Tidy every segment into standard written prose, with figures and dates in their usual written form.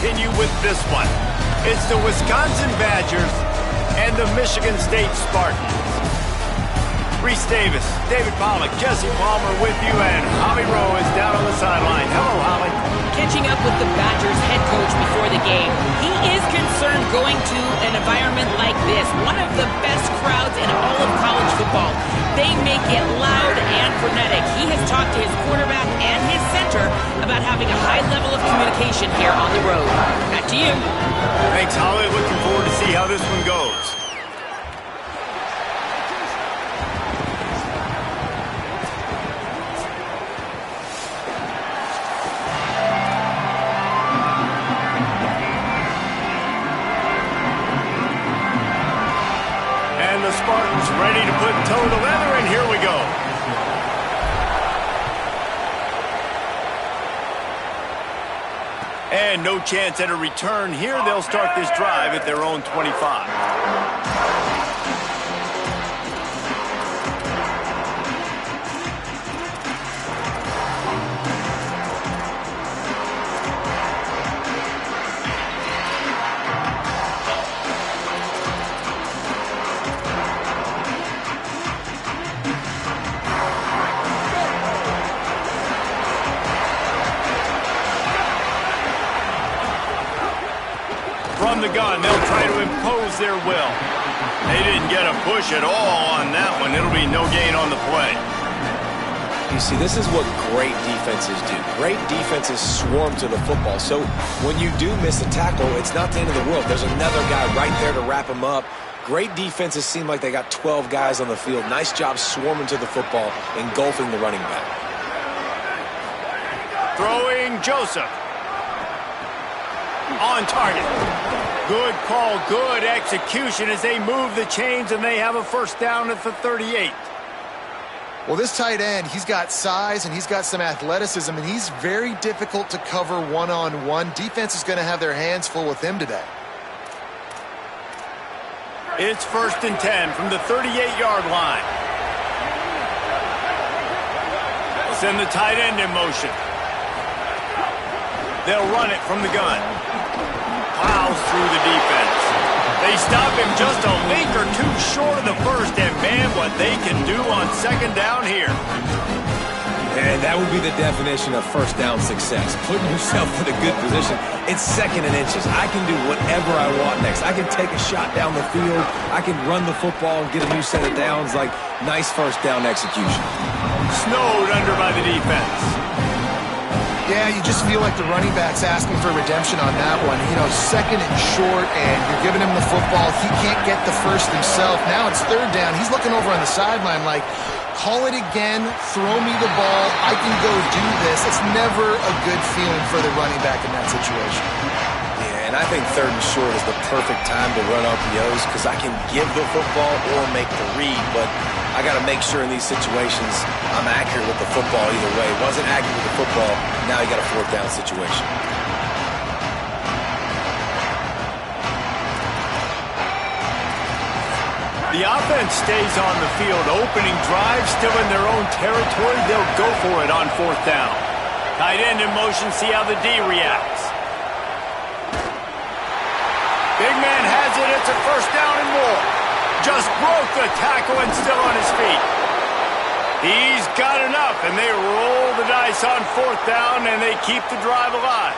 continue with this one. It's the Wisconsin Badgers and the Michigan State Spartans. Reese Davis, David Pollack, Jesse Palmer with you, and Holly Rowe is down on the sideline. Hello, Holly. Catching up with the Badgers head coach before the game, he is concerned going to an environment like this, one of the best crowds in all of college football. They make it loud and frenetic. He has talked to his quarterback and his center about having a high level of communication here on the road. Back to you. Thanks, Holly. Looking forward to see how this one goes. Spartans ready to put toe to leather, and here we go. And no chance at a return here. They'll start this drive at their own 25. From the gun, they'll try to impose their will. They didn't get a push at all on that one. It'll be no gain on the play. You see, this is what great defenses do. Great defenses swarm to the football. So when you do miss a tackle, it's not the end of the world. There's another guy right there to wrap him up. Great defenses seem like they got 12 guys on the field. Nice job swarming to the football, engulfing the running back. Throwing Joseph. On target. Good call, good execution as they move the chains, and they have a first down at the 38. Well, this tight end, he's got size and he's got some athleticism, and he's very difficult to cover one-on-one. Defense is going to have their hands full with him today. It's 1st and 10 from the 38-yard line. Send the tight end in motion. They'll run it from the gun. Plows through the defense. They stop him just a link or two short of the first, and man, what they can do on second down here. And that would be the definition of first down success. Putting yourself in a good position. It's 2nd and inches. I can do whatever I want next. I can take a shot down the field. I can run the football and get a new set of downs. Like, nice first down execution. Snowed under by the defense. Yeah, you just feel like the running back's asking for redemption on that one. You know, 2nd and short, and you're giving him the football. He can't get the first himself. Now it's 3rd down. He's looking over on the sideline like, call it again, throw me the ball, I can go do this. It's never a good feeling for the running back in that situation. Yeah, and I think 3rd and short is the perfect time to run RPOs because I can give the football or make the read, but I got to make sure in these situations I'm accurate with the football either way. Wasn't accurate with the football, now you got a 4th down situation. The offense stays on the field. Opening drive, still in their own territory. They'll go for it on 4th down. Tight end in motion, see how the D reacts. Big man has it. It's a first down and more. Just broke the tackle and still on his feet. He's got enough, and they roll the dice on 4th down, and they keep the drive alive.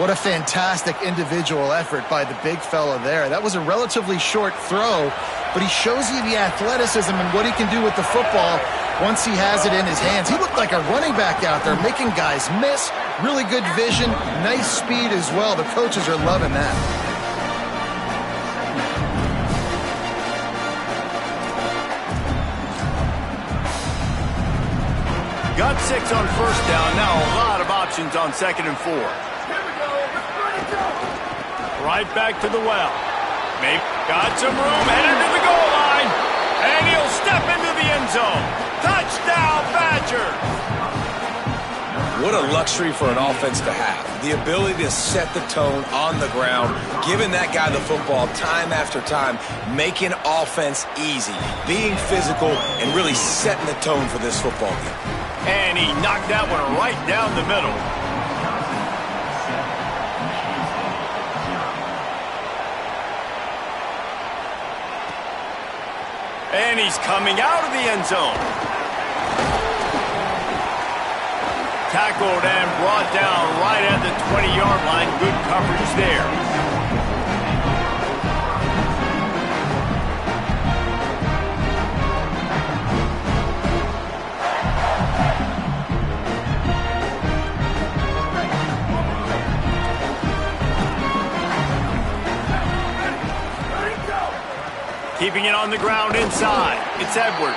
What a fantastic individual effort by the big fella there. That was a relatively short throw, but he shows you the athleticism and what he can do with the football once he has it in his hands. He looked like a running back out there, making guys miss. Really good vision, nice speed as well. The coaches are loving that. Got 6 on 1st down. Now a lot of options on 2nd and 4. Right back to the well. Maybe got some room, headed to the goal line. And he'll step into the end zone. Touchdown, Badgers! What a luxury for an offense to have. The ability to set the tone on the ground, giving that guy the football time after time, making offense easy, being physical, and really setting the tone for this football game. And he knocked that one right down the middle. And he's coming out of the end zone. Tackled and brought down right at the 20-yard line. Good coverage there. Keeping it on the ground inside. It's Edwards.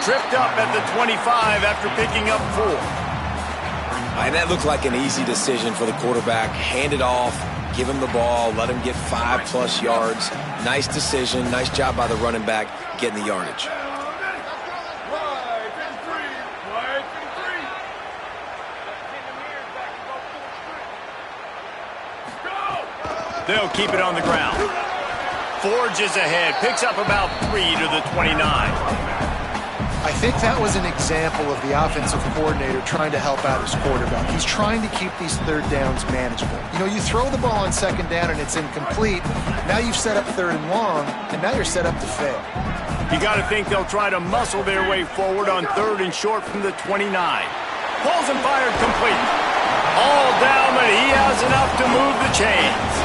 Tripped up at the 25 after picking up 4. And that looked like an easy decision for the quarterback. Hand it off, give him the ball, let him get 5+ yards. Nice decision. Nice job by the running back getting the yardage. They'll keep it on the ground. Forges ahead, picks up about 3 to the 29. I think that was an example of the offensive coordinator trying to help out his quarterback. He's trying to keep these third downs manageable. You know, you throw the ball on second down and it's incomplete. Now you've set up third and long, and now you're set up to fail. You got to think they'll try to muscle their way forward on third and short from the 29. Pulls and fired complete. All down, but he has enough to move the chains.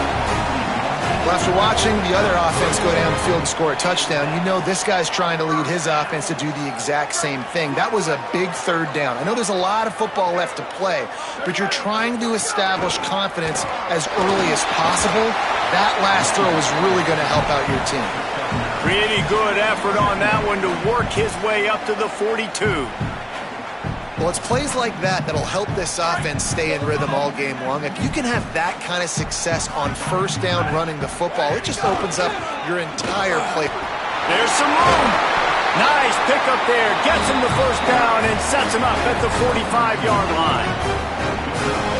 Well, after watching the other offense go down the field and score a touchdown, you know this guy's trying to lead his offense to do the exact same thing. That was a big third down. I know there's a lot of football left to play, but you're trying to establish confidence as early as possible. That last throw is really going to help out your team. Pretty good effort on that one to work his way up to the 42. Well, it's plays like that that'll help this offense stay in rhythm all game long. If you can have that kind of success on first down running the football, it just opens up your entire play. There's some room. Nice pickup there. Gets him the first down and sets him up at the 45-yard line.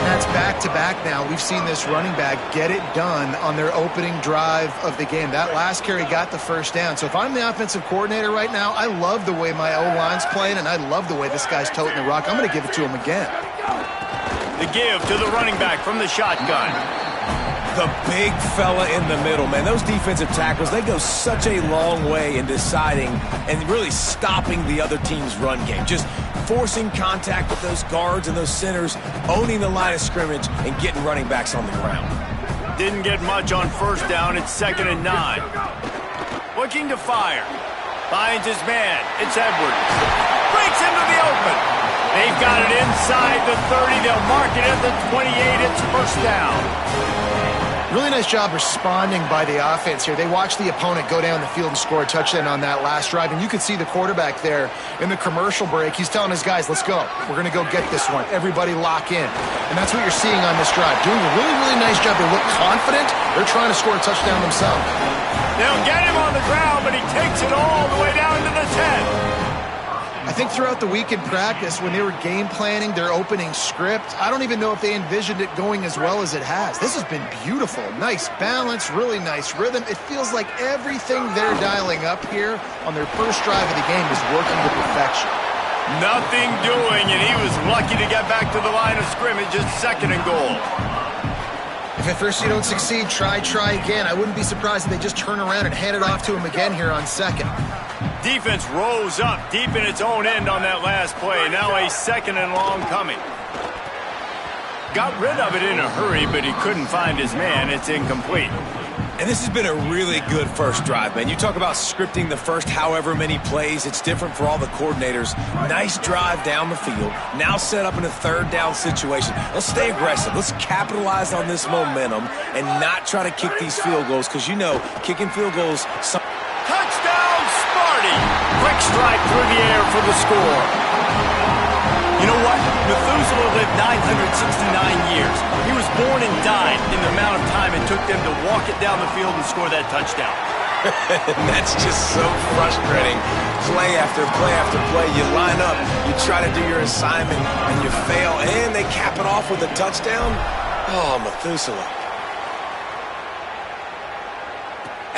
That's back-to-back now. We've seen this running back get it done on their opening drive of the game. That last carry got the first down. So if I'm the offensive coordinator right now, I love the way my O-line's playing, and I love the way this guy's toting the rock. I'm going to give it to him again. The give to the running back from the shotgun. The big fella in the middle, man. Those defensive tackles, they go such a long way in deciding and really stopping the other team's run game. Just forcing contact with those guards and those centers, owning the line of scrimmage, and getting running backs on the ground. Didn't get much on first down. It's 2nd and 9. Looking to fire. Finds his man. It's Edwards. Breaks into the open. They've got it inside the 30. They'll mark it at the 28. It's first down. Really nice job responding by the offense here. They watched the opponent go down the field and score a touchdown on that last drive, and you could see the quarterback there in the commercial break. He's telling his guys, let's go. We're going to go get this one. Everybody lock in. And that's what you're seeing on this drive. Doing a really, really nice job. They look confident. They're trying to score a touchdown themselves. They'll get him on the ground, but he takes it all the way down to the 10. I think throughout the week in practice, when they were game planning their opening script, I don't even know if they envisioned it going as well as it has. This has been beautiful. Nice balance, really nice rhythm. It feels like everything they're dialing up here on their first drive of the game is working to perfection. Nothing doing, and he was lucky to get back to the line of scrimmage at 2nd and goal. If at first you don't succeed, try again. I wouldn't be surprised if they just turn around and hand it off to him again here on 2nd. Defense rose up deep in its own end on that last play. Now a 2nd and long coming. Got rid of it in a hurry, but he couldn't find his man. It's incomplete. And this has been a really good first drive, man. You talk about scripting the first however many plays. It's different for all the coordinators. Nice drive down the field. Now set up in a third down situation. Let's stay aggressive. Let's capitalize on this momentum and not try to kick these field goals, because you know kicking field goals... Touchdown, Sparty! Quick strike through the air for the score. You know what? Methuselah lived 969 years. He was born and died in the amount of time it took them to walk it down the field and score that touchdown. And that's just so frustrating. Play after play after play. You line up, you try to do your assignment, and you fail, and they cap it off with a touchdown? Oh, Methuselah.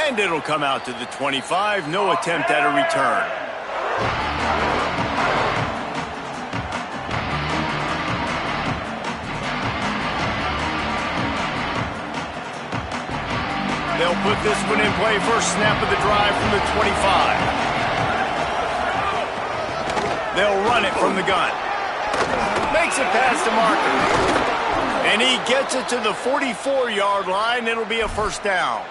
And it'll come out to the 25. No attempt at a return. They'll put this one in play first snap of the drive from the 25. They'll run it from the gun. Makes it past the marker. And he gets it to the 44-yard line. It'll be a first down.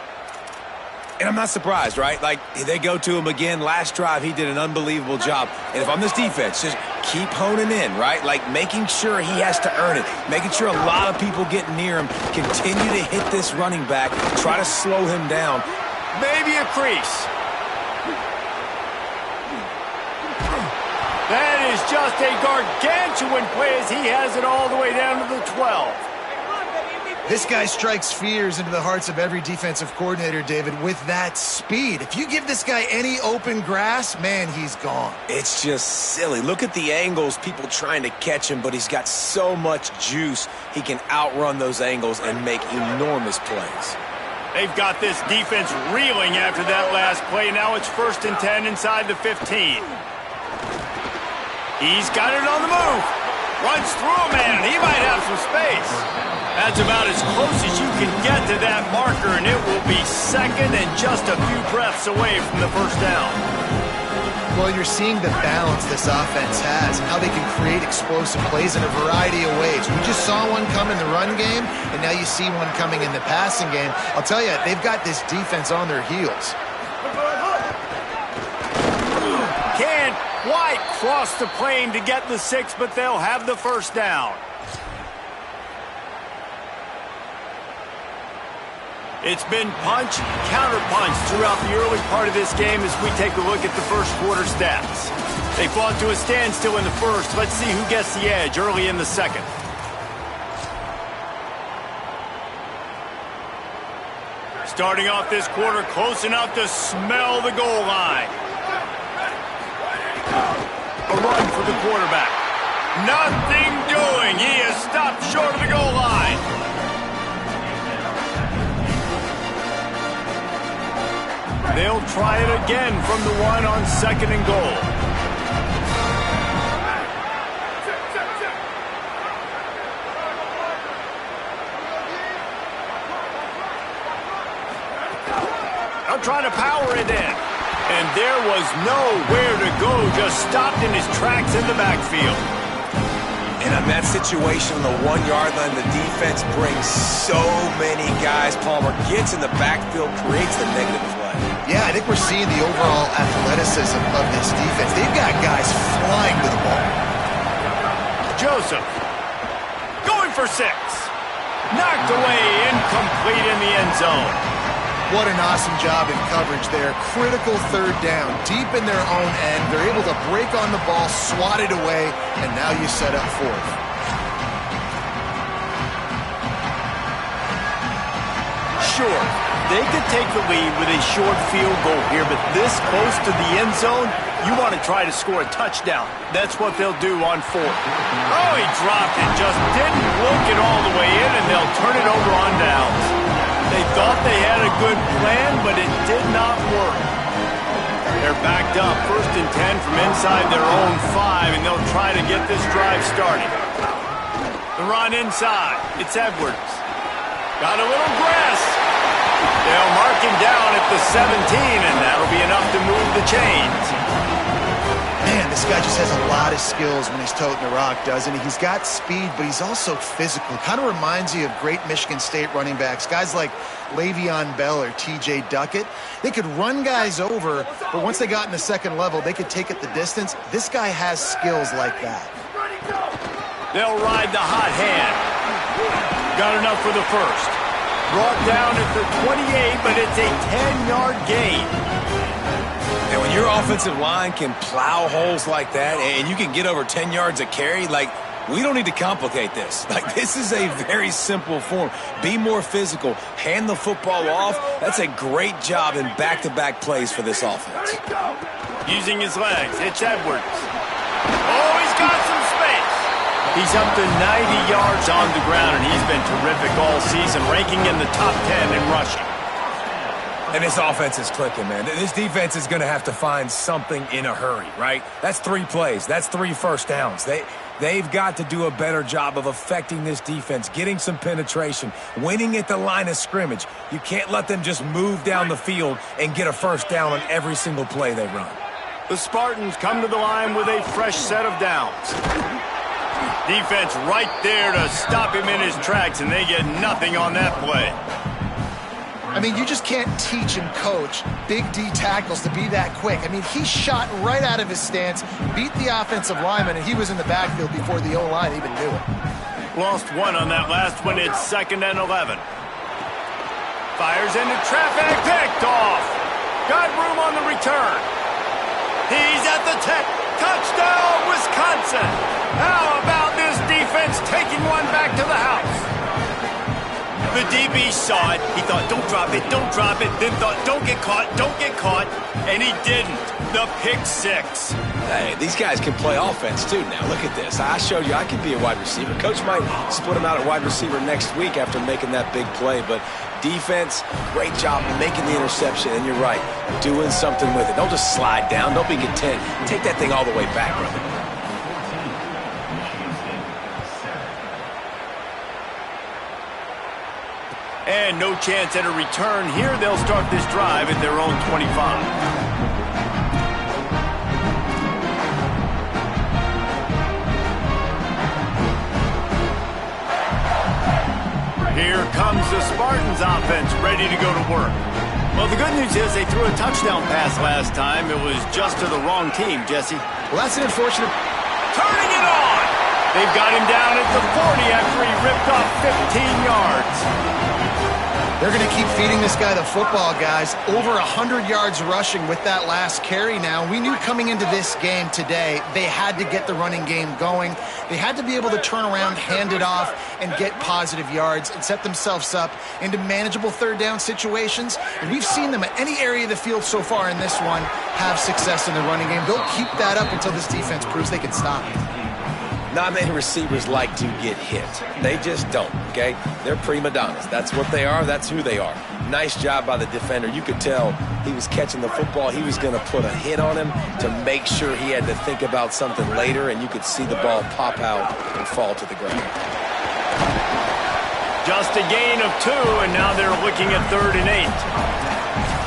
And I'm not surprised, right? Like, they go to him again. Last drive, he did an unbelievable job. And if I'm this defense, just keep honing in, right? Like, making sure he has to earn it. Making sure a lot of people get near him. Continue to hit this running back. Try to slow him down. Maybe a crease. That is just a gargantuan play as he has it all the way down to the 12. This guy strikes fears into the hearts of every defensive coordinator, David, with that speed. If you give this guy any open grass, man, he's gone. It's just silly. Look at the angles, people trying to catch him, but he's got so much juice. He can outrun those angles and make enormous plays. They've got this defense reeling after that last play. Now it's 1st and 10 inside the 15. He's got it on the move. Runs through a man. He might have some space. That's about as close as you can get to that marker, and it will be second and just a few breaths away from the first down. Well, you're seeing the balance this offense has and how they can create explosive plays in a variety of ways. We just saw one come in the run game, and now you see one coming in the passing game. I'll tell you, they've got this defense on their heels. Can't quite cross the plane to get the 6, but they'll have the first down. It's been punch, counter-punch throughout the early part of this game as we take a look at the first quarter stats. They fought to a standstill in the first. Let's see who gets the edge early in the second. Starting off this quarter close enough to smell the goal line. A run for the quarterback. Nothing doing. He is stopped short of the goal line. They'll try it again from the 1 on 2nd and goal. I'm trying to power it in. And there was nowhere to go, just stopped in his tracks in the backfield. And on that situation, on the 1-yard line, the defense brings so many guys. Palmer gets in the backfield, creates the negative play. Yeah, I think we're seeing the overall athleticism of this defense. They've got guys flying to the ball. Joseph going for 6. Knocked away, incomplete in the end zone. What an awesome job in coverage there. Critical 3rd down, deep in their own end. They're able to break on the ball, swat it away, and now you set up 4th. Sure, they could take the lead with a short field goal here, but this close to the end zone, you want to try to score a touchdown. That's what they'll do on 4th. Oh, he dropped it, just didn't look it all the way in, and they'll turn it over on downs. They thought they had a good plan, but it did not work. They're backed up 1st and 10 from inside their own 5, and they'll try to get this drive started. The run inside. It's Edwards. Got a little grass. They'll mark him down at the 17, and that'll be enough to move the chains. Man, this guy just has a lot of skills when he's toting the rock, doesn't he? He's got speed, but he's also physical. Kind of reminds you of great Michigan State running backs. Guys like Le'Veon Bell or T.J. Duckett. They could run guys over, but once they got in the second level, they could take it the distance. This guy has skills like that. They'll ride the hot hand. Got enough for the first. Brought down at the 28, but it's a 10-yard gain. And when your offensive line can plow holes like that and you can get over 10 yards a carry, like, we don't need to complicate this. Like, this is a very simple form. Be more physical. Hand the football off. That's a great job in back-to-back plays for this offense. Using his legs, it's Edwards. Oh, he's got some space. He's up to 90 yards on the ground, and he's been terrific all season, ranking in the top 10 in rushing. And this offense is clicking, man. This defense is going to have to find something in a hurry, right? That's 3 plays. That's 3 first downs. They've got to do a better job of affecting this defense, getting some penetration, winning at the line of scrimmage. You can't let them just move down the field and get a first down on every single play they run. The Spartans come to the line with a fresh set of downs. Defense right there to stop him in his tracks, and they get nothing on that play. I mean, you just can't teach and coach big D tackles to be that quick. I mean, he shot right out of his stance, beat the offensive lineman, and he was in the backfield before the O-line even knew it. Lost one on that last one. It's 2nd and 11. Fires into traffic, picked off. Got room on the return. He's at the 10. Touchdown, Wisconsin. How about this defense taking one back to the house? The DB saw it. He thought, don't drop it, don't drop it. Then thought, don't get caught, and he didn't. The pick 6. Hey, these guys can play offense too now. Look at this. I showed you I can be a wide receiver. Coach might split him out at wide receiver next week after making that big play, but defense, great job making the interception, and you're right, doing something with it. Don't just slide down. Don't be content. Take that thing all the way back, brother. And no chance at a return here. They'll start this drive at their own 25. Here comes the Spartans offense, ready to go to work. Well, the good news is they threw a touchdown pass last time. It was just to the wrong team, Jesse. Well, that's an unfortunate... Turning it on! They've got him down at the 40 after he ripped off 15 yards. They're going to keep feeding this guy the football, guys. Over 100 yards rushing with that last carry now. We knew coming into this game today, they had to get the running game going. They had to be able to turn around, hand it off, and get positive yards and set themselves up into manageable third down situations. And we've seen them at any area of the field so far in this one have success in the running game. They'll keep that up until this defense proves they can stop it. Not many receivers like to get hit. They just don't, okay? They're prima donnas. That's what they are. That's who they are. Nice job by the defender. You could tell he was catching the football. He was going to put a hit on him to make sure he had to think about something later, and you could see the ball pop out and fall to the ground. Just a gain of 2, and now they're looking at 3rd and 8.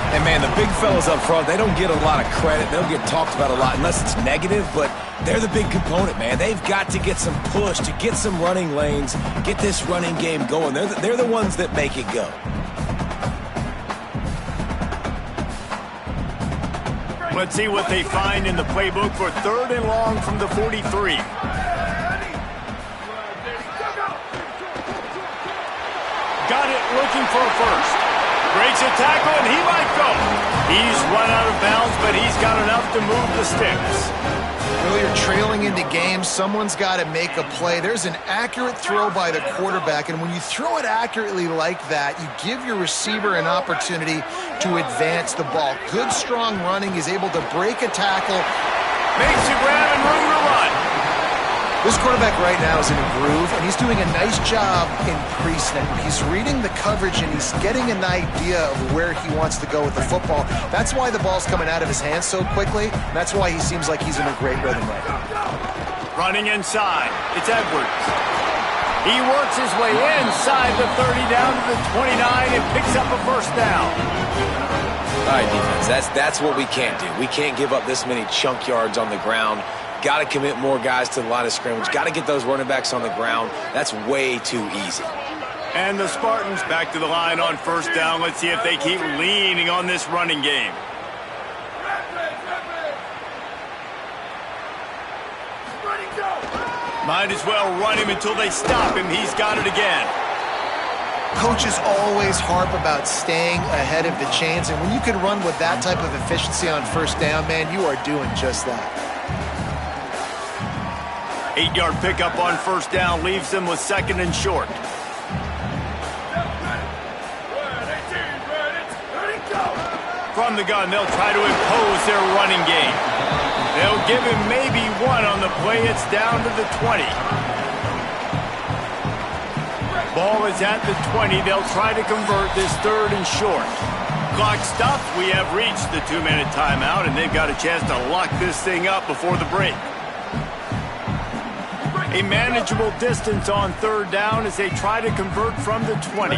And, man, the big fellas up front, they don't get a lot of credit. They don't get talked about a lot unless it's negative, but they're the big component, man. They've got to get some push, to get some running lanes, get this running game going. They're the ones that make it go. Let's see what they find in the playbook for 3rd and long from the 43. Got it, looking for a first. Breaks a tackle, and he might go. He's run out of bounds, but he's got enough to move the sticks. Well, you're trailing into games. Someone's got to make a play. There's an accurate throw by the quarterback, and when you throw it accurately like that, you give your receiver an opportunity to advance the ball. Good, strong running. He's able to break a tackle. Makes a grab and room to run. This quarterback right now is in a groove, and he's doing a nice job in pre-snap. He's reading the coverage, and he's getting an idea of where he wants to go with the football. That's why the ball's coming out of his hands so quickly. That's why he seems like he's in a great rhythm right now. Running inside, it's Edwards. He works his way inside the 30 down to the 29 and picks up a first down. All right, defense, that's what we can't do. We can't give up this many chunk yards on the ground. Got to commit more guys to the line of scrimmage. Got to get those running backs on the ground. That's way too easy. And the Spartans back to the line on first down. Let's see if they keep leaning on this running game. Might as well run him until they stop him. He's got it again. Coaches always harp about staying ahead of the chains, and when you can run with that type of efficiency on first down, man, you are doing just that. 8-yard pickup on first down leaves them with 2nd and short. From the gun, they'll try to impose their running game. They'll give him maybe 1 on the play. It's down to the 20. Ball is at the 20. They'll try to convert this 3rd and short. Clock stopped. We have reached the 2-minute timeout, and they've got a chance to lock this thing up before the break. A manageable distance on third down as they try to convert from the 20.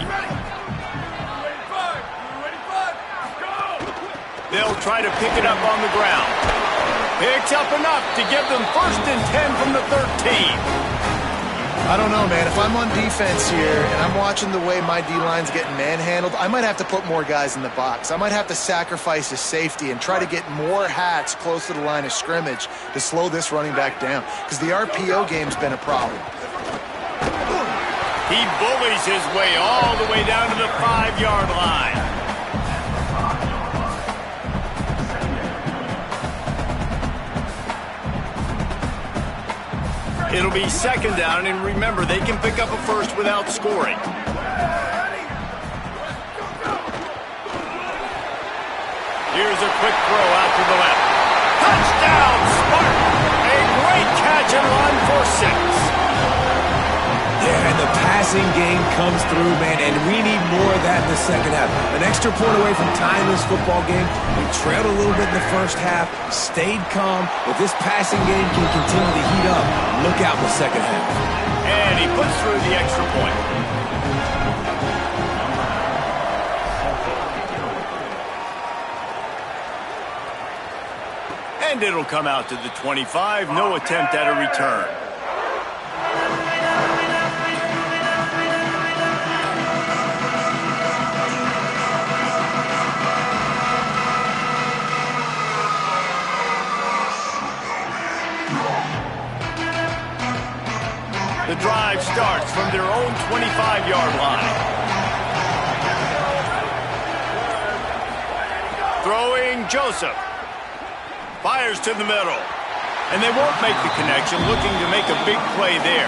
They'll try to pick it up on the ground. Picks up enough to give them 1st and 10 from the 13. I don't know, man. If I'm on defense here and I'm watching the way my D-line's getting manhandled, I might have to put more guys in the box. I might have to sacrifice his safety and try to get more hats close to the line of scrimmage to slow this running back down, because the RPO game's been a problem. He bullies his way all the way down to the 5-yard line. It'll be 2nd down, and remember, they can pick up a first without scoring. Here's a quick throw out to the left. Touchdown, Spartan! A great catch and run for 6. Yeah, and the passing game comes through, man, and we need more of that in the second half. An extra point away from tying this football game. We trailed a little bit in the first half, stayed calm. If this passing game can continue to heat up, look out in the second half. And he puts through the extra point. And it'll come out to the 25. No attempt at a return. The drive starts from their own 25-yard line. Throwing Joseph. Fires to the middle. And they won't make the connection, looking to make a big play there.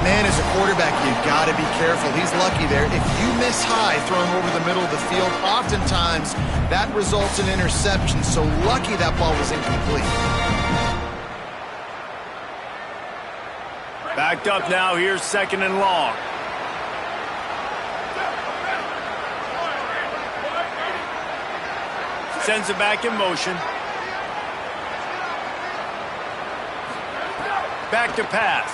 Man, as a quarterback, you got to be careful. He's lucky there. If you miss high throwing over the middle of the field, oftentimes that results in interception. So lucky that ball was incomplete. Backed up now, here's 2nd and long. Sends it back in motion. Back to pass.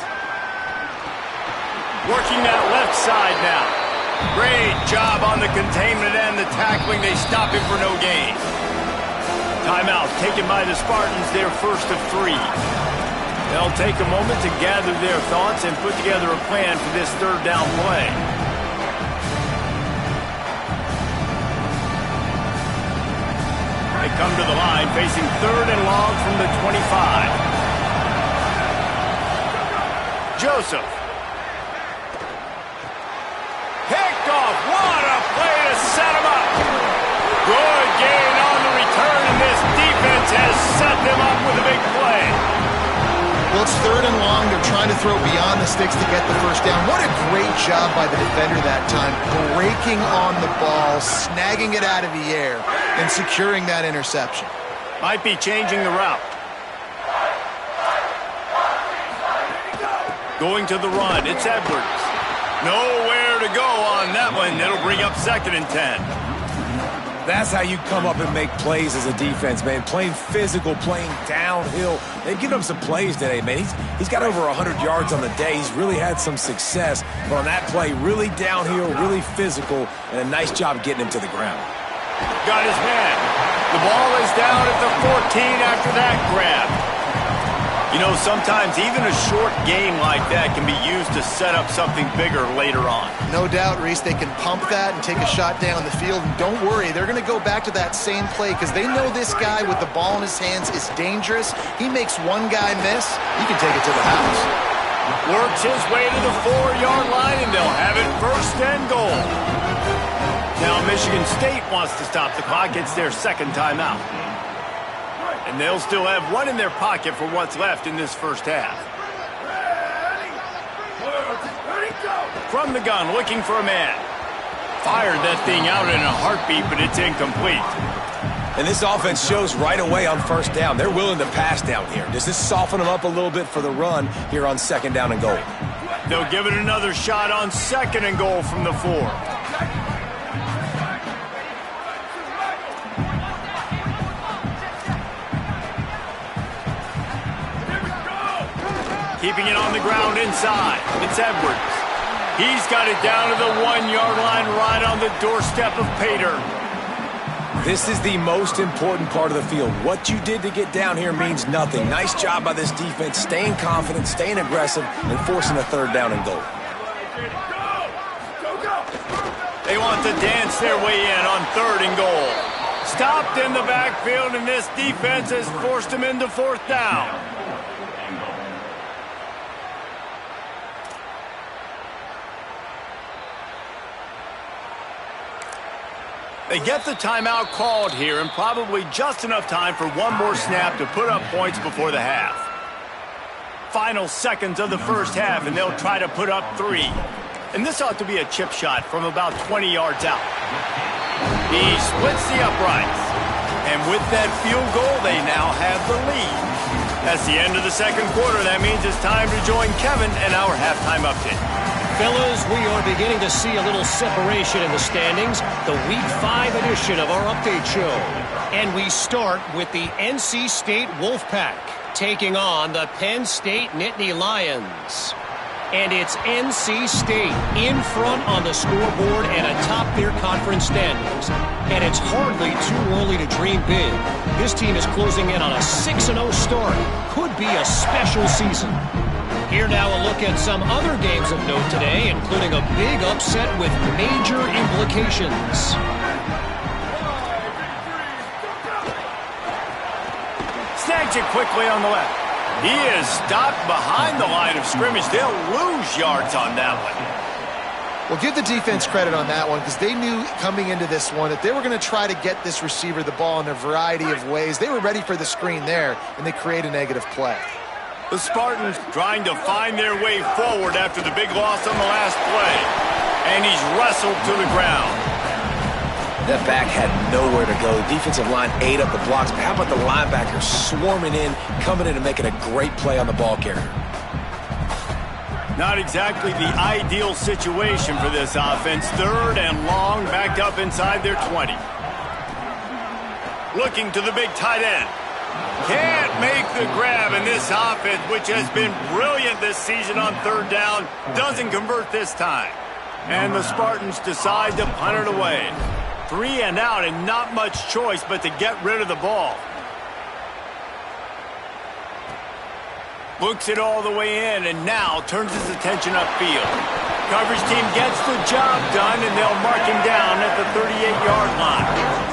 Working that left side now. Great job on the containment and the tackling. They stop him for no gain. Timeout taken by the Spartans, their 1st of 3. They'll take a moment to gather their thoughts and put together a plan for this 3rd down play. They come to the line facing 3rd and long from the 25. Joseph. Picked off. What a play to set him up. Good gain on the return, and this defense has set them up with a big play. Well, it's 3rd and long. They're trying to throw beyond the sticks to get the 1st down. What a great job by the defender that time, breaking on the ball, snagging it out of the air, and securing that interception. Might be changing the route. Going to the run, it's Edwards. Nowhere to go on that one. It'll bring up 2nd and 10. That's how you come up and make plays as a defense, man. Playing physical, playing downhill. They've given him some plays today, man. He's got over 100 yards on the day. He's really had some success. But on that play, really downhill, really physical, and a nice job getting him to the ground. Got his man. The ball is down at the 14 after that grab. You know, sometimes even a short game like that can be used to set up something bigger later on. No doubt, Reese, they can pump that and take a shot down the field. And don't worry, they're going to go back to that same play because they know this guy with the ball in his hands is dangerous. He makes one guy miss, he can take it to the house. Works his way to the 4-yard line, and they'll have it 1st and goal. Now Michigan State wants to stop the clock. It's their 2nd timeout. And they'll still have one in their pocket for what's left in this 1st half. From the gun, looking for a man. Fired that thing out in a heartbeat, but it's incomplete. And this offense shows right away on 1st down. They're willing to pass down here. Does this soften them up a little bit for the run here on 2nd down and goal? They'll give it another shot on 2nd and goal from the 4. Keeping it on the ground inside. It's Edwards. He's got it down to the 1-yard line right on the doorstep of Pater. This is the most important part of the field. What you did to get down here means nothing. Nice job by this defense, staying confident, staying aggressive, and forcing a third down and goal. They want to dance their way in on 3rd and goal. Stopped in the backfield, and this defense has forced them into 4th down. They get the timeout called here, and probably just enough time for one more snap to put up points before the half. Final seconds of the first half, and they'll try to put up 3. And this ought to be a chip shot from about 20 yards out. He splits the uprights. And with that field goal, they now have the lead. That's the end of the second quarter. That means it's time to join Kevin and our halftime update. Fellas, we are beginning to see a little separation in the standings. The Week 5 edition of our update show. And we start with the NC State Wolfpack taking on the Penn State Nittany Lions. And it's NC State in front on the scoreboard and atop their conference standings. And it's hardly too early to dream big. This team is closing in on a 6-0 start. Could be a special season. Here now a look at some other games of note today, including a big upset with major implications. Snags it quickly on the left. He is stopped behind the line of scrimmage. They'll lose yards on that one. Well, give the defense credit on that one because they knew coming into this one that they were going to try to get this receiver the ball in a variety of ways. They were ready for the screen there, and they create a negative play. The Spartans trying to find their way forward after the big loss on the last play. And he's wrestled to the ground. That back had nowhere to go. Defensive line ate up the blocks. But how about the linebackers swarming in, coming in and making a great play on the ball carrier? Not exactly the ideal situation for this offense. 3rd and long, backed up inside their 20. Looking to the big tight end. Can't make the grab, and this offense, which has been brilliant this season on 3rd down, doesn't convert this time. And the Spartans decide to punt it away. 3 and out, and not much choice but to get rid of the ball. Looks it all the way in, and now turns his attention upfield. Coverage team gets the job done, and they'll mark him down at the 38-yard line.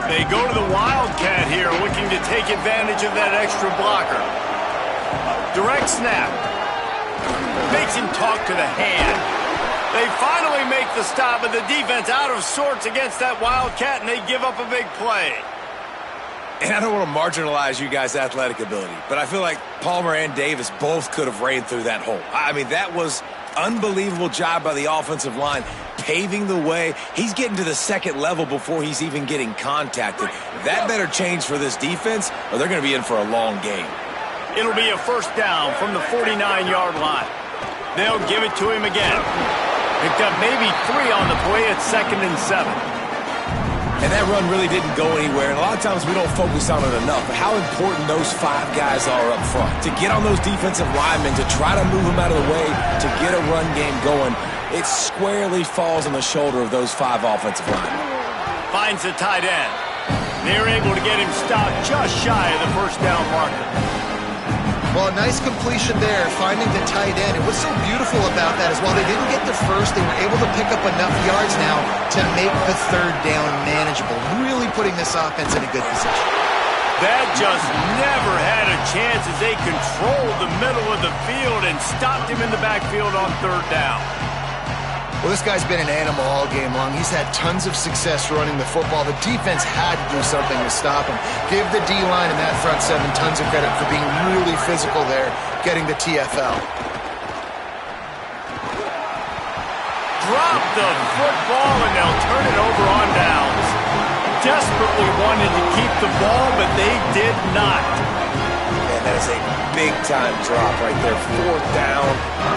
They go to the Wildcat here, looking to take advantage of that extra blocker. Direct snap. Makes him talk to the hand. They finally make the stop, but the defense out of sorts against that Wildcat, and they give up a big play. And I don't want to marginalize you guys' athletic ability, but I feel like Palmer and Davis both could have ran through that hole. I mean, that was unbelievable job by the offensive line, paving the way. He's getting to the second level before he's even getting contacted. That better change for this defense, or they're going to be in for a long game. It'll be a 1st down from the 49-yard line. They'll give it to him again. Picked up maybe 3 on the play at 2nd and 7. And that run really didn't go anywhere, and a lot of times we don't focus on it enough, but how important those 5 guys are up front. To get on those defensive linemen, to try to move them out of the way, to get a run game going, it squarely falls on the shoulder of those 5 offensive linemen. Finds the tight end. They're able to get him stopped just shy of the 1st down marker. Well, a nice completion there, finding the tight end. And what's so beautiful about that is while they didn't get the first, they were able to pick up enough yards now to make the 3rd down manageable, really putting this offense in a good position. That just never had a chance as they controlled the middle of the field and stopped him in the backfield on 3rd down. Well, this guy's been an animal all game long. He's had tons of success running the football. The defense had to do something to stop him. Give the D-line and that front 7 tons of credit for being really physical there, getting the TFL. Drop the football, and they'll turn it over on downs. Desperately wanted to keep the ball, but they did not. And That is a big-time drop right there. 4th down,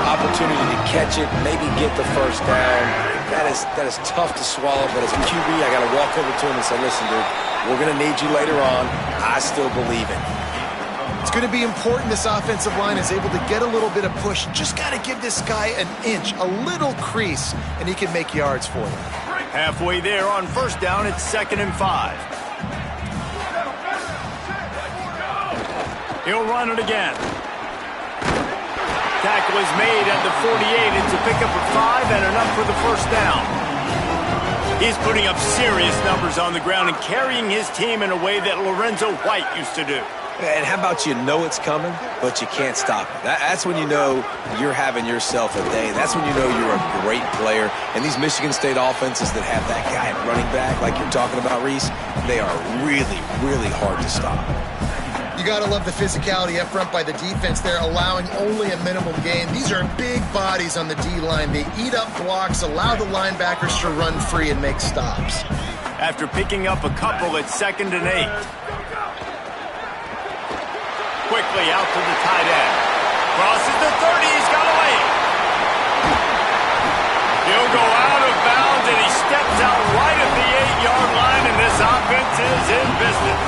opportunity to catch it, maybe get the first down. That is tough to swallow, but as a QB, I got to walk over to him and say, listen, dude, we're going to need you later on. I still believe it. It's going to be important this offensive line is able to get a little bit of push. Just got to give this guy an inch, a little crease, and he can make yards for you. Halfway there on 1st down, it's 2nd and 5. He'll run it again. Tackle is made at the 48. It's a pickup of 5 and enough for the 1st down. He's putting up serious numbers on the ground and carrying his team in a way that Lorenzo White used to do. And how about you know it's coming, but you can't stop it? That's when you know you're having yourself a day. That's when you know you're a great player. And these Michigan State offenses that have that guy at running back, like you're talking about, Reese, they are really, really hard to stop. You got to love the physicality up front by the defense there, allowing only a minimum gain. These are big bodies on the D-line. They eat up blocks, allow the linebackers to run free and make stops. After picking up a couple, it's 2nd and 8. Quickly out to the tight end. Crosses the 30. He's got a lane. He'll go out of bounds, and he steps out right at the 8-yard line, and this offense is in business.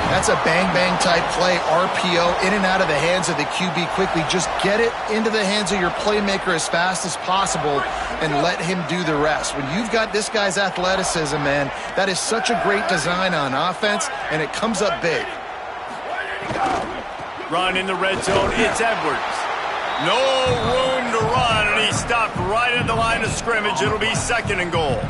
That's a bang-bang type play, RPO, in and out of the hands of the QB quickly. Just get it into the hands of your playmaker as fast as possible and let him do the rest. When you've got this guy's athleticism, man, that is such a great design on offense, and it comes up big. Run in the red zone, it's Edwards. No room to run, and he stopped right at the line of scrimmage. It'll be 2nd and goal.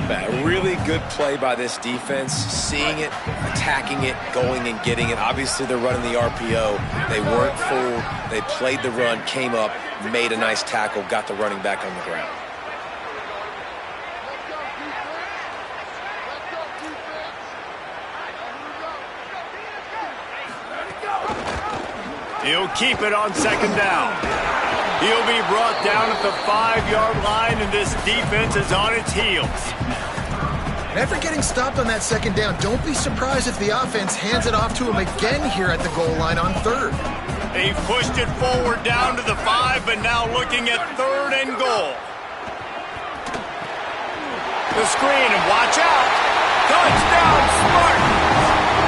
A really good play by this defense, seeing it, attacking it, going and getting it. Obviously, they're running the RPO. They weren't fooled. They played the run, came up, made a nice tackle, got the running back on the ground. He'll keep it on 2nd down. He'll be brought down at the 5-yard line, and this defense is on its heels. And after getting stopped on that 2nd down, don't be surprised if the offense hands it off to him again here at the goal line on 3rd. They've pushed it forward down to the 5, but now looking at 3rd and goal. The screen, and watch out. Touchdown, Spartans!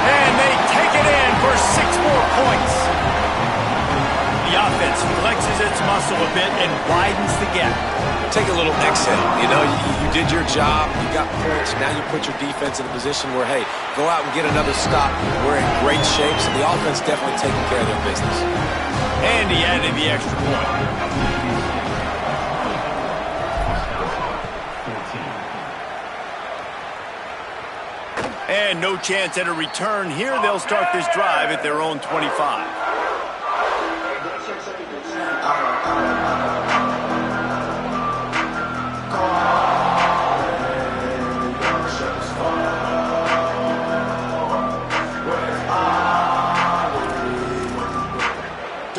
And they take it in for 6 more points. The offense flexes its muscle a bit and widens the gap. Take a little exhale. You know, you did your job. You got points. Now you put your defense in a position where, hey, go out and get another stop. We're in great shape, so the offense definitely taking care of their business. And he added the extra point. And no chance at a return here. They'll start this drive at their own 25.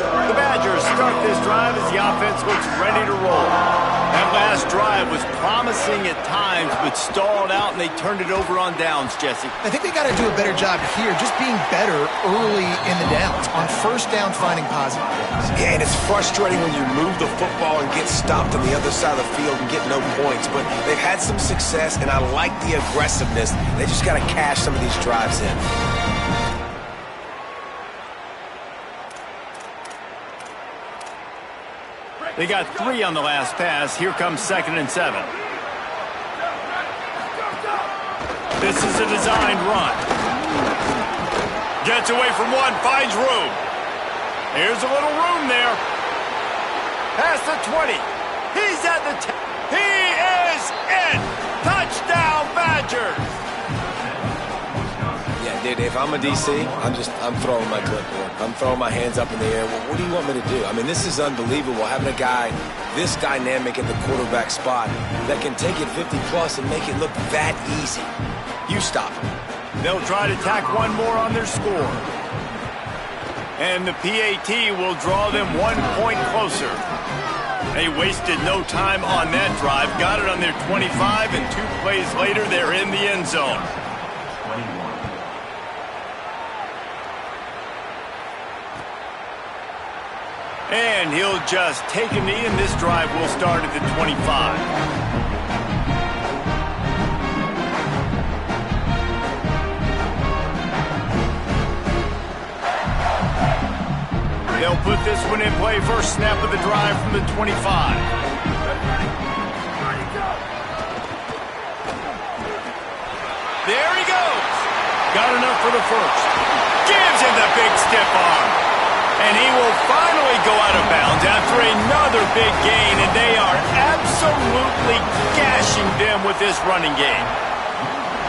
The Badgers start this drive as the offense looks ready to roll. That last drive was promising at times, but stalled out, and they turned it over on downs, Jesse. I think they got to do a better job here, just being better early in the downs. On 1st down, finding positive plays. Yeah, and it's frustrating when you move the football and get stopped on the other side of the field and get no points. But they've had some success, and I like the aggressiveness. They just got to cash some of these drives in. They got 3 on the last pass. Here comes 2nd and 7. This is a designed run. Gets away from one, finds room. Here's a little room there. Past the 20. He's at the 10. He is in. Touchdown, Badgers. Yeah, dude, if I'm a DC, I'm throwing my clipboard. I'm throwing my hands up in the air. Well, what do you want me to do? I mean, this is unbelievable, having a guy this dynamic at the quarterback spot that can take it 50-plus and make it look that easy. You stop him. They'll try to tack one more on their score. And the PAT will draw them 1 point closer. They wasted no time on that drive. Got it on their 25, and 2 plays later, they're in the end zone. And he'll just take a knee, and this drive will start at the 25. They'll put this one in play. First snap of the drive from the 25. There he goes. Got enough for the first. Gives him the big stiff arm. And he will finally go out of bounds after another big gain, and they are absolutely gashing them with this running game.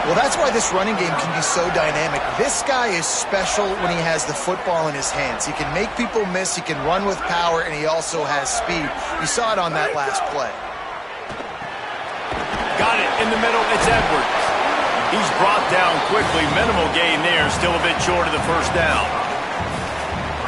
Well, that's why this running game can be so dynamic. This guy is special when he has the football in his hands. He can make people miss, he can run with power, and he also has speed. You saw it on that last play. Got it in the middle. It's Edwards. He's brought down quickly. Minimal gain there, still a bit short of the first down.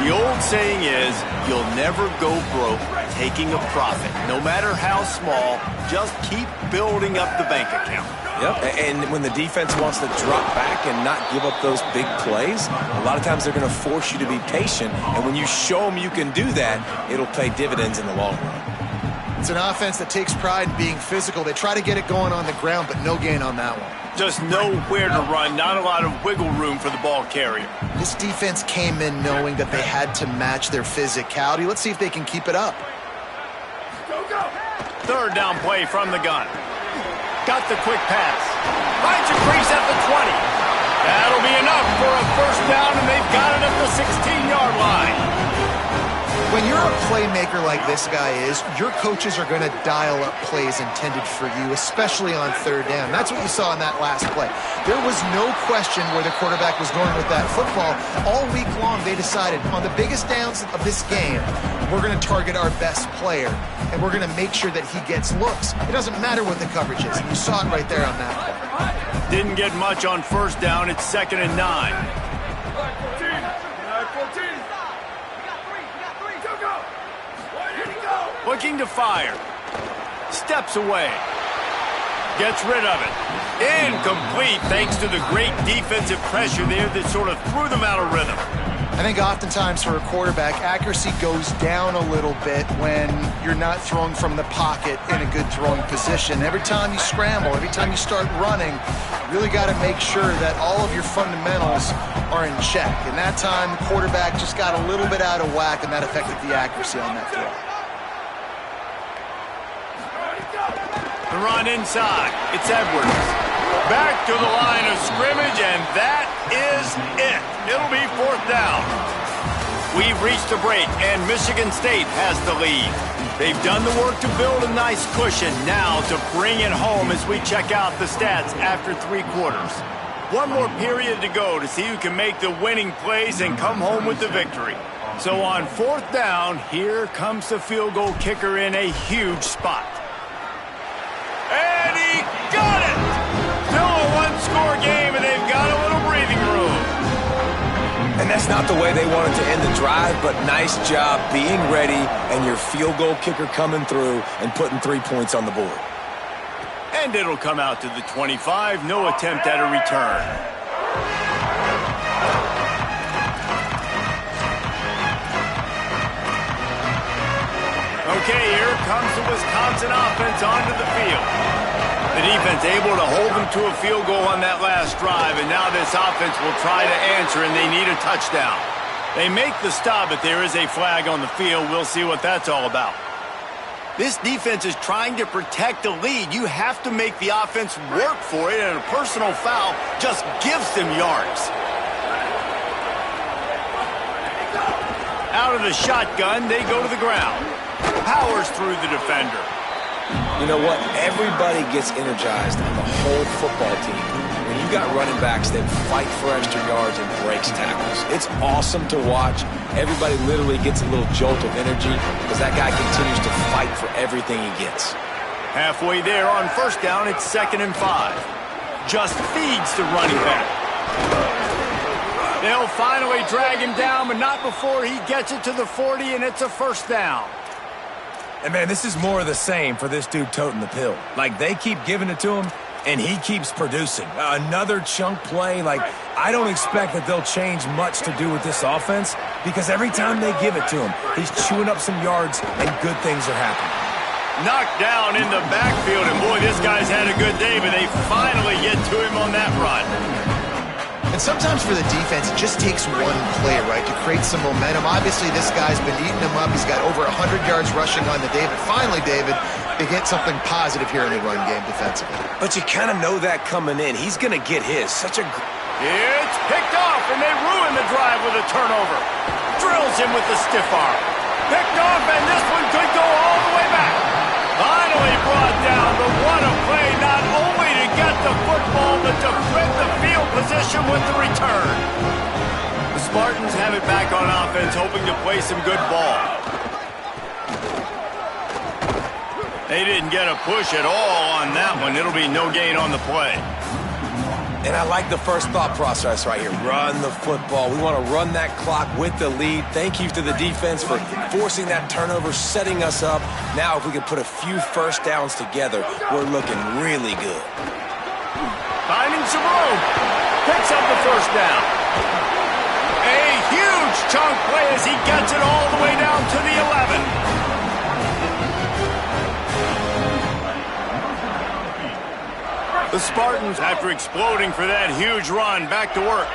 The old saying is, you'll never go broke taking a profit. No matter how small, just keep building up the bank account. Yep, and when the defense wants to drop back and not give up those big plays, a lot of times they're going to force you to be patient. And when you show them you can do that, it'll pay dividends in the long run. It's an offense that takes pride in being physical. They try to get it going on the ground, but no gain on that one. Just nowhere to run, not a lot of wiggle room for the ball carrier. This defense came in knowing that they had to match their physicality. Let's see if they can keep it up. Third down play from the gun. Got the quick pass. Finds a crease at the 20. That'll be enough for a first down, and they've got it at the 16-yard line. When you're a playmaker like this guy is, your coaches are going to dial up plays intended for you, especially on third down. That's what you saw in that last play. There was no question where the quarterback was going with that football. All week long, they decided on the biggest downs of this game, we're going to target our best player, and we're going to make sure that he gets looks. It doesn't matter what the coverage is. You saw it right there on that play. Didn't get much on first down. It's 2nd and 9. Looking to fire. Steps away. Gets rid of it. Incomplete thanks to the great defensive pressure there that sort of threw them out of rhythm. I think oftentimes for a quarterback, accuracy goes down a little bit when you're not throwing from the pocket in a good throwing position. Every time you scramble, every time you start running, you really got to make sure that all of your fundamentals are in check. And that time, the quarterback just got a little bit out of whack, and that affected the accuracy on that throw. The run inside. It's Edwards. Back to the line of scrimmage, and that is it. It'll be 4th down. We've reached a break, and Michigan State has the lead. They've done the work to build a nice cushion. Now to bring it home as we check out the stats after 3 quarters. One more period to go to see who can make the winning plays and come home with the victory. So on 4th down, here comes the field goal kicker in a huge spot. And he got it! Still a one-score game, and they've got a little breathing room. And that's not the way they wanted to end the drive, but nice job being ready and your field goal kicker coming through and putting 3 points on the board. And it'll come out to the 25. No attempt at a return. Okay, here comes the Wisconsin offense onto the field. The defense able to hold them to a field goal on that last drive, and now this offense will try to answer, and they need a touchdown. They make the stop, but there is a flag on the field. We'll see what that's all about. This defense is trying to protect the lead. You have to make the offense work for it, and a personal foul just gives them yards. Out of the shotgun, they go to the ground. Powers through the defender. You know what? Everybody gets energized on the whole football team when you got running backs that fight for extra yards and breaks tackles. It's awesome to watch. Everybody literally gets a little jolt of energy because that guy continues to fight for everything he gets. Halfway there on 1st down, it's 2nd and 5. Just feeds the running back. They'll finally drag him down, but not before he gets it to the 40, and it's a 1st down. And, man, this is more of the same for this dude toting the pill. Like, they keep giving it to him, and he keeps producing. Another chunk play. Like, I don't expect that they'll change much to do with this offense because every time they give it to him, he's chewing up some yards and good things are happening. Knocked down in the backfield, and boy, this guy's had a good day, but they finally get to him on that run. And sometimes for the defense, it just takes one play, right, to create some momentum. Obviously, this guy's been eating them up. He's got over 100 yards rushing on the day. But finally, David, they get something positive here in the run game defensively. But you kind of know that coming in. He's going to get his. It's picked off, and they ruin the drive with a turnover. Drills him with the stiff arm. Picked off, and this one could go all the way back. Finally brought down, but what a play, not only to get the football, but to flip the field position with the return. The Spartans have it back on offense, hoping to play some good ball. They didn't get a push at all on that one. It'll be no gain on the play. And I like the first thought process right here. Run the football. We want to run that clock with the lead. Thank you to the defense for forcing that turnover, setting us up. Now, if we can put a few first downs together, we're looking really good. Finding some room. Picks up the first down. A huge chunk play as he gets it all the way down to the 11. The Spartans, after exploding for that huge run, back to work.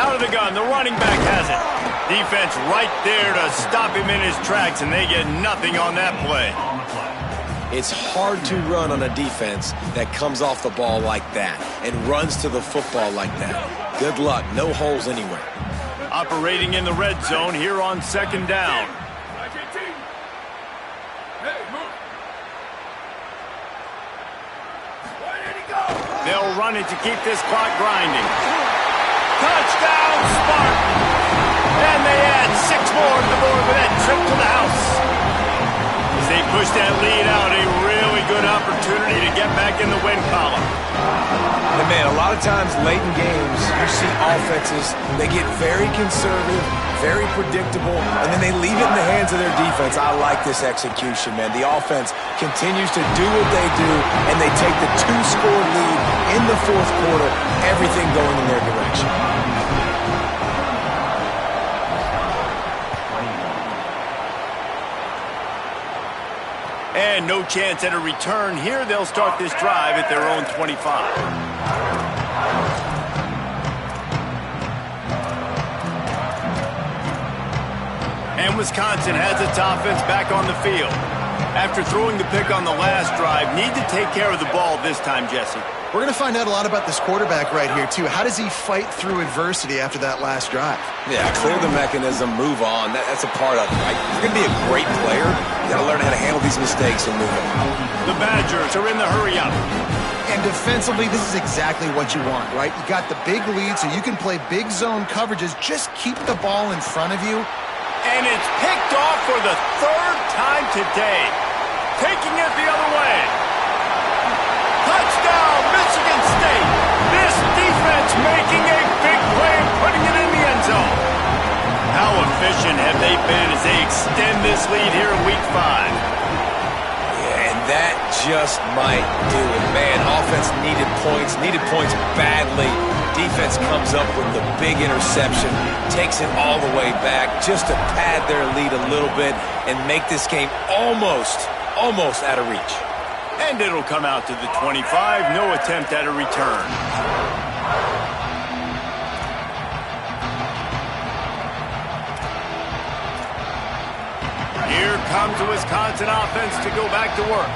Out of the gun, the running back has it. Defense right there to stop him in his tracks, and they get nothing on that play. It's hard to run on a defense that comes off the ball like that and runs to the football like that. Good luck. No holes anywhere. Operating in the red zone here on second down. They'll run it to keep this clock grinding. Touchdown, Spartans! And they add 6 more to the board with that trip to the house. As they push that lead out, a really good opportunity to get back in the win column. And man, a lot of times late in games, you see offenses, they get very conservative, very predictable, and then they leave it in the hands of their defense. I like this execution, man. The offense continues to do what they do, and they take the 2-score lead in the fourth quarter, everything going in their direction. And no chance at a return here. They'll start this drive at their own 25. And Wisconsin has its offense back on the field. After throwing the pick on the last drive, need to take care of the ball this time, Jesse. We're going to find out a lot about this quarterback right here, too. How does he fight through adversity after that last drive? Yeah, clear the mechanism, move on. That's a part of it, right? If you're going to be a great player, you got to learn how to handle these mistakes and move on. The Badgers are in the hurry-up. And defensively, this is exactly what you want, right? You got the big lead, so you can play big zone coverages. Just keep the ball in front of you. And it's picked off for the 3rd time today. Taking it the other way. Touchdown, Michigan State. This defense making a big play and putting it in the end zone. How efficient have they been as they extend this lead here in Week 5? Yeah, and that just might do it, man. Offense needed points badly. Defense comes up with the big interception, takes it all the way back just to pad their lead a little bit and make this game almost out of reach. And it'll come out to the 25. No attempt at a return. Here comes the Wisconsin offense to go back to work.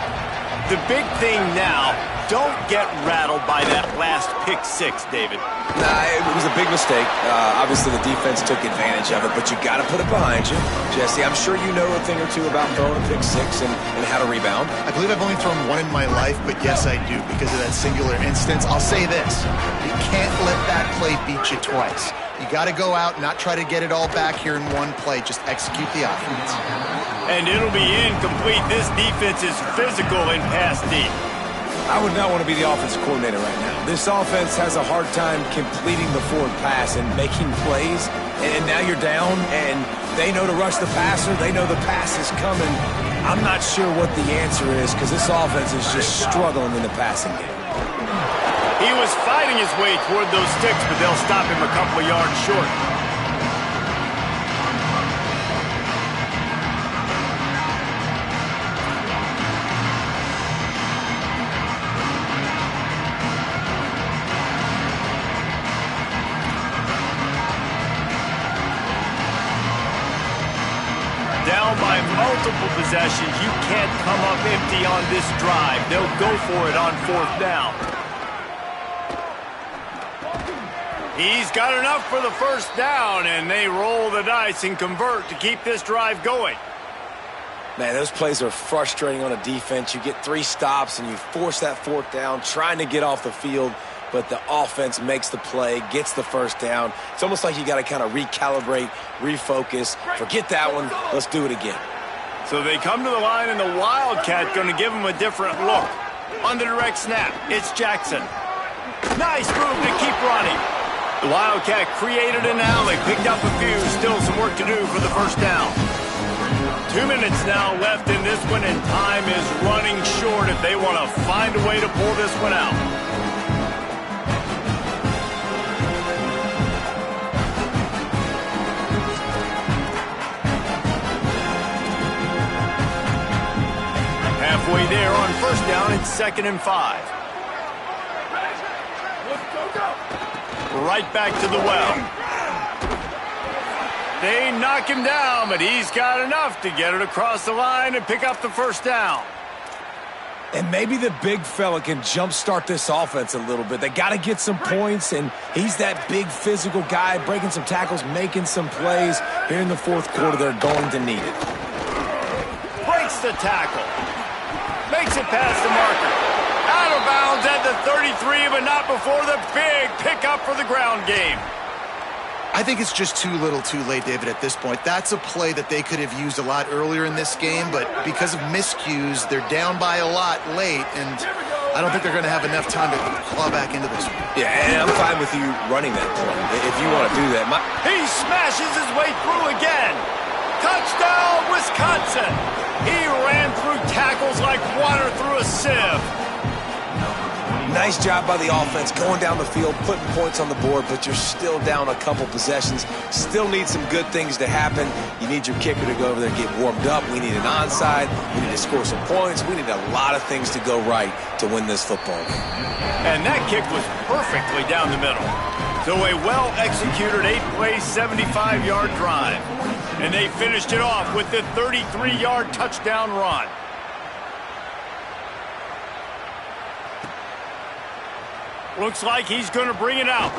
The big thing now, don't get rattled by that last pick 6, David. Nah, it was a big mistake. Obviously, the defense took advantage of it, but you got to put it behind you. Jesse, I'm sure you know a thing or two about throwing a pick 6 and how to rebound. I believe I've only thrown one in my life, but yes, I do because of that singular instance. I'll say this. You can't let that play beat you twice. You got to go out, not try to get it all back here in one play. Just execute the offense. And it'll be incomplete. This defense is physical and pass deep. I would not want to be the offensive coordinator right now. This offense has a hard time completing the forward pass and making plays. And now you're down, and they know to rush the passer. They know the pass is coming. I'm not sure what the answer is because this offense is just struggling in the passing game. He was fighting his way toward those sticks, but they'll stop him a couple of yards short. Down by multiple possessions, you can't come up empty on this drive. They'll go for it on 4th down. He's got enough for the 1st down, and they roll the dice and convert to keep this drive going. Man, those plays are frustrating on a defense. You get 3 stops, and you force that 4th down, trying to get off the field, but the offense makes the play, gets the 1st down. It's almost like you got to kind of recalibrate, refocus. Forget that one. Let's do it again. So they come to the line, and the Wildcat going to give them a different look. On the direct snap, it's Jackson. Nice move to keep running. The Wildcat created an alley, picked up a few, still some work to do for the 1st down. 2 minutes now left in this one, and time is running short if they want to find a way to pull this one out. Halfway there on 1st down, it's 2nd and 5. Right back to the well. They knock him down, but he's got enough to get it across the line and pick up the 1st down. And maybe the big fella can jumpstart this offense a little bit. They got to get some points, and he's that big physical guy, breaking some tackles, making some plays. Here in the 4th quarter, they're going to need it. Breaks the tackle. Makes it past the marker. Out of bounds at the 33, but not before the big pickup for the ground game. I think it's just too little too late, David, at this point. That's a play that they could have used a lot earlier in this game, but because of miscues, they're down by a lot late, and I don't think they're going to have enough time to claw back into this one. Yeah, and I'm fine with you running that play if you want to do that. He smashes his way through again. Touchdown, Wisconsin. He ran through tackles like water through a sieve. Nice job by the offense going down the field, putting points on the board, but you're still down a couple possessions. Still need some good things to happen. You need your kicker to go over there and get warmed up. We need an onside. We need to score some points. We need a lot of things to go right to win this football game. And that kick was perfectly down the middle. So a well-executed 8-play, 75-yard drive. And they finished it off with the 33-yard touchdown run. Looks like he's going to bring it out.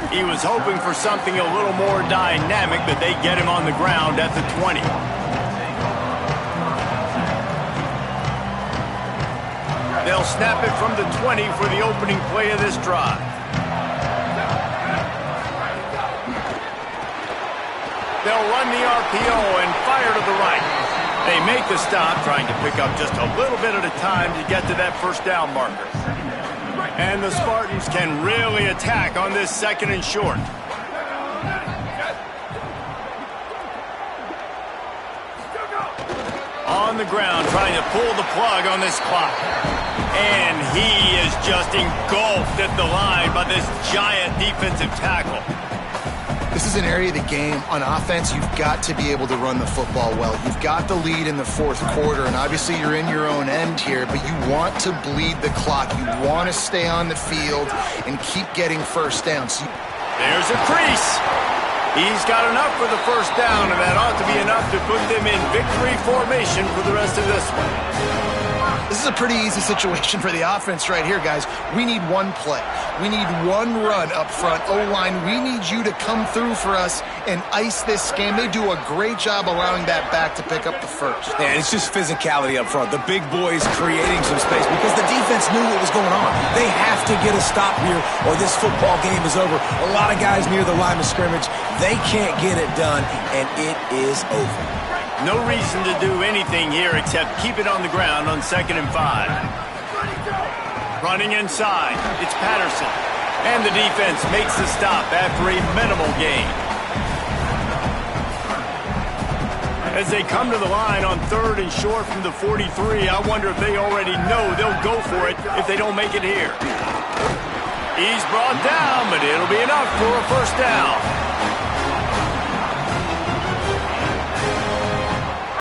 He was hoping for something a little more dynamic, but they get him on the ground at the 20. They'll snap it from the 20 for the opening play of this drive. They'll run the RPO and fire to the right. They make the stop, trying to pick up just a little bit at a time to get to that 1st down marker. And the Spartans can really attack on this 2nd and short. On the ground, trying to pull the plug on this clock. And he is just engulfed at the line by this giant defensive tackle. This is an area of the game on offense you've got to be able to run the football well. You've got the lead in the 4th quarter, and obviously you're in your own end here, but you want to bleed the clock. You want to stay on the field and keep getting 1st downs. There's a crease. He's got enough for the 1st down, and that ought to be enough to put them in victory formation for the rest of this one. This is a pretty easy situation for the offense right here, guys. We need one play. We need one run up front. O-line, we need you to come through for us and ice this game. They do a great job allowing that back to pick up the 1st. And it's just physicality up front. The big boys creating some space because the defense knew what was going on. They have to get a stop here or this football game is over. A lot of guys near the line of scrimmage, they can't get it done, and it is over. No reason to do anything here except keep it on the ground on 2nd and 5. Running inside, it's Patterson. And the defense makes the stop after a minimal gain. As they come to the line on 3rd and short from the 43, I wonder if they already know they'll go for it if they don't make it here. He's brought down, but it'll be enough for a first down.